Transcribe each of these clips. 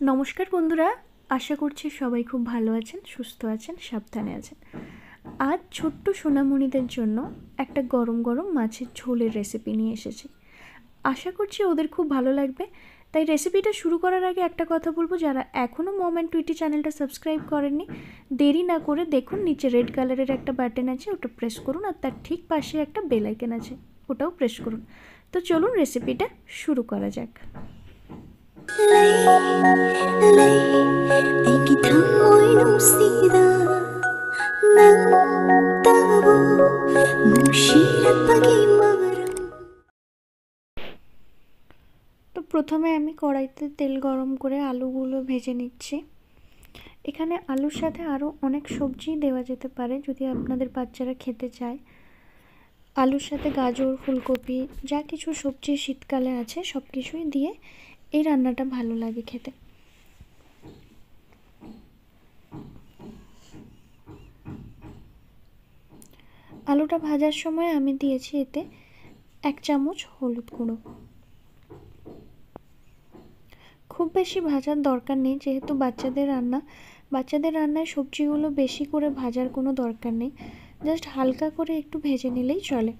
নমস্কার বন্ধুরা, আশা করছি সবাই খুব ভালো আছেন, সুস্থ আছেন, সাবধানে আছেন। আজ ছোট্ট সোনামণিদের জন্য একটা গরম গরম মাছের ঝোলের রেসিপি নিয়ে এসেছি। আশা করছি ওদের খুব ভালো লাগবে। তাই রেসিপিটা শুরু করার আগে একটা কথা বলবো, যারা এখনও মম অ্যান্ড টুইটি চ্যানেলটা সাবস্ক্রাইব করেননি, দেরি না করে দেখুন নিচে রেড কালারের একটা বাটন আছে, ওটা প্রেস করুন, আর তার ঠিক পাশে একটা বেল আইকন আছে, ওটাও প্রেস করুন। তো চলুন রেসিপিটা শুরু করা যাক। তো প্রথমে আমি কড়াইতে তেল গরম করে আলুগুলো ভেজে নিচ্ছি। এখানে আলুর সাথে আরও অনেক সবজি দেওয়া যেতে পারে যদি আপনাদের বাচ্চারা খেতে চায়। আলুর সাথে গাজর, ফুলকপি, যা কিছু সবজি শীতকালে আছে সব কিছুই দিয়ে এই রান্নাটা ভালো লাগে খেতে। আলুটা ভাজার সময় আমি দিয়েছি এতে 1 চামচ হলুদ গুঁড়ো। খুব বেশি ভাজার দরকার নেই, যেহেতু বাচ্চাদের রান্নায় সবজিগুলো বেশি করে ভাজার কোনো দরকার নেই, জাস্ট হালকা করে একটু ভেজে নিলেই চলে।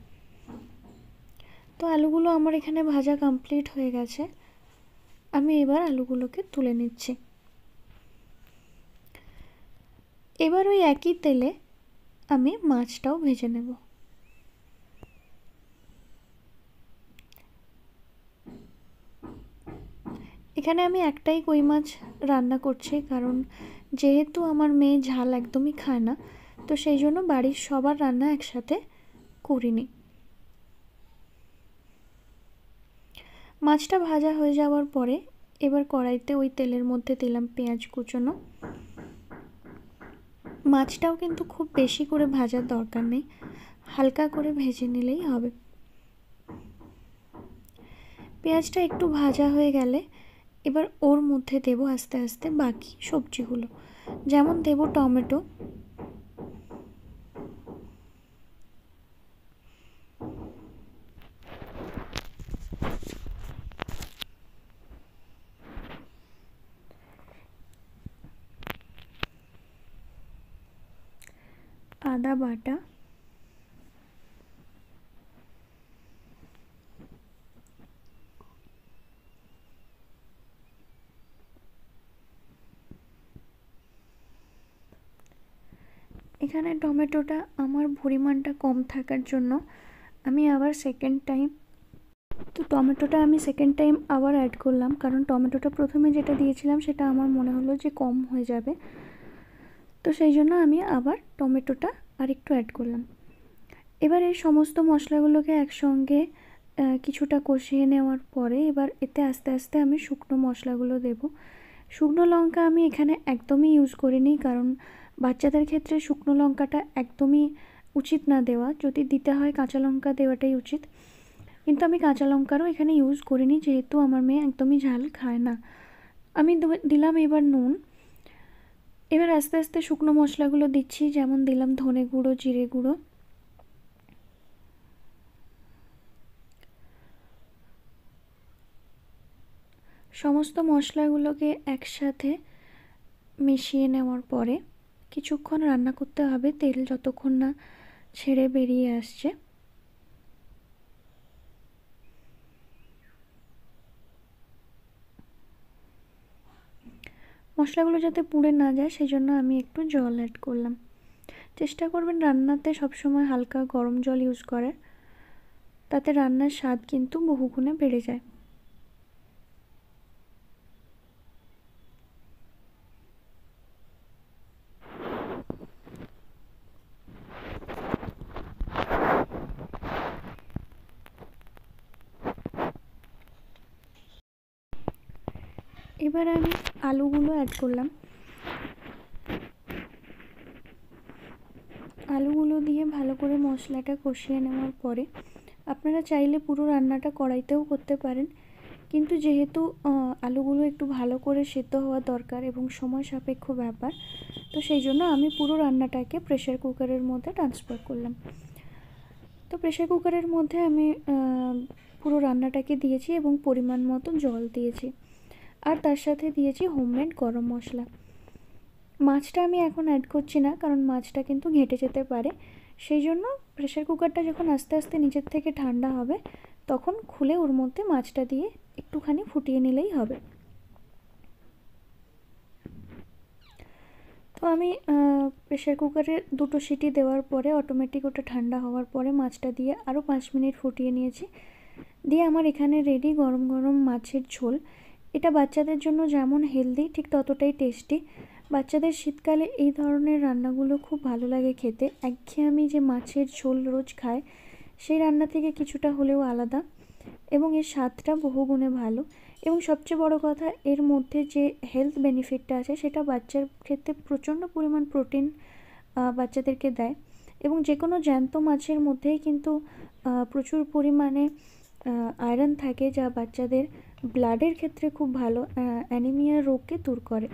তো আলুগুলো আমার এখানে ভাজা কমপ্লিট হয়ে গেছে। আমি এবার আলুগুলোকে তুলে নিচ্ছি। এবার ওই একই তেলে আমি মাছটাও ভেজে নেব। এখানে আমি একটাই কই মাছ রান্না করছি, কারণ যেহেতু আমার মেয়ে ঝাল একদমই খায় না, তো সেই জন্য বাড়ির সবার রান্না একসাথে করিনি। মাছটা ভাজা হয়ে যাওয়ার পরে এবার কড়াইতে ওই তেলের মধ্যে দিলাম পেঁয়াজ কুচোনো। মাছটাও কিন্তু খুব বেশি করে ভাজার দরকার নেই, হালকা করে ভেজে নিলেই হবে। পেঁয়াজটা একটু ভাজা হয়ে গেলে এবার ওর মধ্যে দেব আস্তে আস্তে বাকি সবজিগুলো, যেমন দেব টমেটো, আদা বাটা, এখানে টমেটোটা আমার পরিমাণটা কম থাকার জন্য আমি আবার সেকেন্ড টাইম আবার অ্যাড করলাম, কারণ টমেটোটা প্রথমে যেটা দিয়েছিলাম সেটা আমার মনে হলো যে কম হয়ে যাবে, তো সেই জন্য আমি আবার টমেটোটা আর একটু অ্যাড করলাম। এবার এই সমস্ত মশলাগুলোকে একসঙ্গে কিছুটা কষিয়ে নেওয়ার পরে এবার এতে আস্তে আস্তে আমি শুকনো মশলাগুলো দেব। শুকনো লঙ্কা আমি এখানে একদমই ইউজ করিনি, কারণ বাচ্চাদের ক্ষেত্রে শুকনো লঙ্কাটা একদমই উচিত না দেওয়া, যদি দিতে হয় কাঁচা লঙ্কা দেওয়াটাই উচিত, কিন্তু আমি কাঁচা লঙ্কারও এখানে ইউজ করিনি, যেহেতু আমার মেয়ে একদমই ঝাল খায় না। আমি দিলাম এবার নুন। এবার আস্তে আস্তে শুকনো মশলাগুলো দিচ্ছি, যেমন দিলাম ধনে গুঁড়ো, জিরে গুঁড়ো, সমস্ত মশলাগুলোকে একসাথে মিশিয়ে নেওয়ার পরে কিছুক্ষণ রান্না করতে হবে, তেল যতক্ষণ না ছেড়ে বেরিয়ে আসছে। মশলাগুলো যাতে পুড়ে না যায় সেই জন্য আমি একটু জল অ্যাড করলাম। চেষ্টা করবেন রান্নাতে সবসময় হালকা গরম জল ইউজ করার, তাতে রান্নার স্বাদ কিন্তু বহুগুণে বেড়ে যায়। এবার আমি আলুগুলো অ্যাড করলাম। আলুগুলো দিয়ে ভালো করে মশলাটা কষিয়ে নেওয়ার পরে আপনারা চাইলে পুরো রান্নাটা কড়াইতেও করতে পারেন, কিন্তু যেহেতু আলুগুলো একটু ভালো করে সেদ্ধ হওয়া দরকার এবং সময় সাপেক্ষ ব্যাপার, তো সেই জন্য আমি পুরো রান্নাটাকে প্রেসার কুকারের মধ্যে ট্রান্সফার করলাম। তো প্রেসার কুকারের মধ্যে আমি পুরো রান্নাটাকে দিয়েছি এবং পরিমাণ মতো জল দিয়েছি। আর তার সাথে দিয়েছি হোমমেড গরম মশলা। মাছটা আমি এখন অ্যাড করছি না, কারণ মাছটা কিন্তু ঘেঁটে যেতে পারে। সেই জন্য প্রেশার কুকারটা যখন আস্তে আস্তে নিচের থেকে ঠান্ডা হবে তখন খুলে ওর মধ্যে মাছটা দিয়ে একটুখানি ফুটিয়ে নিলেই হবে। তো আমি প্রেশার কুকারে 2টো সিটি দেওয়ার পরে অটোমেটিক ওটা ঠান্ডা হওয়ার পরে মাছটা দিয়ে আরও 5 মিনিট ফুটিয়ে নিয়েছি। দিয়ে আমার এখানে রেডি গরম গরম মাছের ঝোল। এটা বাচ্চাদের জন্য যেমন হেলদি ঠিক ততটাই টেস্টি। বাচ্চাদের শীতকালে এই ধরনের রান্নাগুলো খুব ভালো লাগে খেতে। একঘেয়েমি যে মাছের ঝোল রোজ খায় সেই রান্না থেকে কিছুটা হলেও আলাদা, এবং এর স্বাদটা বহুগুণে ভালো। এবং সবচেয়ে বড় কথা, এর মধ্যে যে হেলথ বেনিফিটটা আছে সেটা বাচ্চার ক্ষেত্রে প্রচণ্ড পরিমাণ প্রোটিন বাচ্চাদেরকে দেয়। এবং যে কোনো জ্যান্ত মাছের মধ্যেই কিন্তু প্রচুর পরিমাণে আয়রন থাকে, যা বাচ্চাদের ব্লাডের ক্ষেত্রে খুব ভালো, অ্যানিমিয়া রোগকে দূর করে।